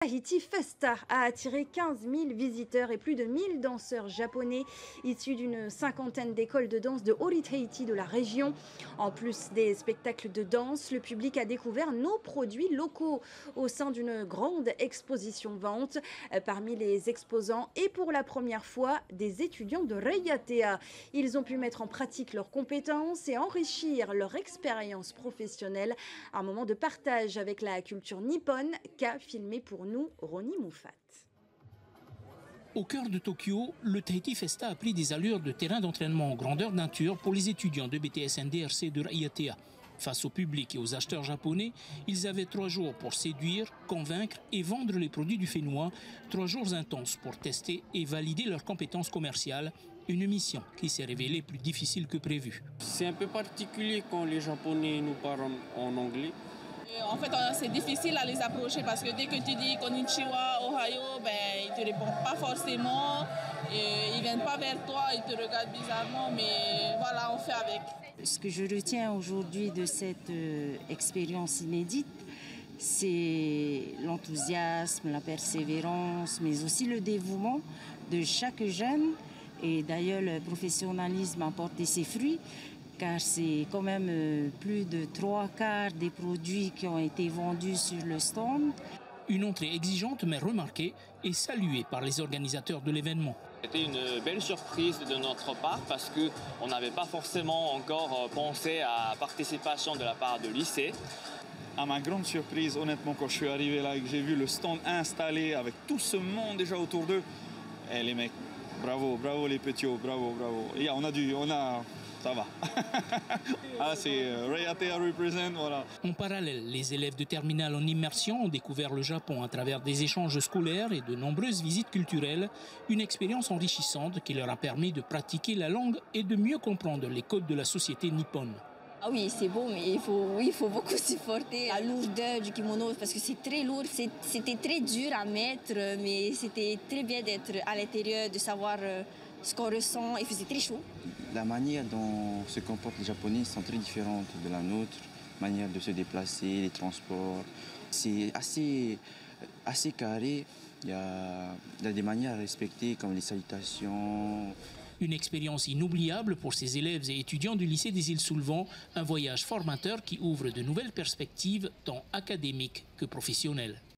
Tahiti Festa a attiré 15 000 visiteurs et plus de 1000 danseurs japonais issus d'une cinquantaine d'écoles de danse de Haut-Tahiti de la région. En plus des spectacles de danse, le public a découvert nos produits locaux au sein d'une grande exposition vente. Parmi les exposants et pour la première fois, des étudiants de Reiatea. Ils ont pu mettre en pratique leurs compétences et enrichir leur expérience professionnelle. Un moment de partage avec la culture nippone qu'a filmé pour nous Ronnie Moufat. Au cœur de Tokyo, le Tahiti Festa a pris des allures de terrain d'entraînement en grandeur nature pour les étudiants de BTS-NDRC de Reiatea. Face au public et aux acheteurs japonais, ils avaient 3 jours pour séduire, convaincre et vendre les produits du Fénois. 3 jours intenses pour tester et valider leurs compétences commerciales. Une mission qui s'est révélée plus difficile que prévu. C'est un peu particulier quand les Japonais nous parlent en anglais. En fait, c'est difficile à les approcher parce que dès que tu dis Konnichiwa, Ohayo, ils ne te répondent pas forcément. Ils ne viennent pas vers toi, ils te regardent bizarrement, mais voilà, on fait avec. Ce que je retiens aujourd'hui de cette expérience inédite, c'est l'enthousiasme, la persévérance, mais aussi le dévouement de chaque jeune. Et d'ailleurs, le professionnalisme a porté ses fruits, car c'est quand même plus de 3/4 des produits qui ont été vendus sur le stand. Une entrée exigeante mais remarquée et saluée par les organisateurs de l'événement. C'était une belle surprise de notre part parce qu'on n'avait pas forcément encore pensé à participation de la part de lycée. À ma grande surprise, honnêtement, quand je suis arrivé là et que j'ai vu le stand installé avec tout ce monde déjà autour d'eux, les mecs, bravo, bravo les petits, bravo, bravo. Et ça va. Ah, c'est Reiatea represent, voilà. En parallèle, les élèves de terminale en immersion ont découvert le Japon à travers des échanges scolaires et de nombreuses visites culturelles. Une expérience enrichissante qui leur a permis de pratiquer la langue et de mieux comprendre les codes de la société nippone. Ah oui, c'est beau, mais il faut beaucoup supporter la lourdeur du kimono parce que c'est très lourd. C'était très dur à mettre, mais c'était très bien d'être à l'intérieur, de savoir ce qu'on ressent. Il faisait très chaud. La manière dont se comportent les Japonais sont très différentes de la nôtre. Manière de se déplacer, les transports. C'est assez carré. Il y a des manières à respecter comme les salutations. Une expérience inoubliable pour ces élèves et étudiants du lycée des Îles Sous-le-Vent. Un voyage formateur qui ouvre de nouvelles perspectives tant académiques que professionnelles.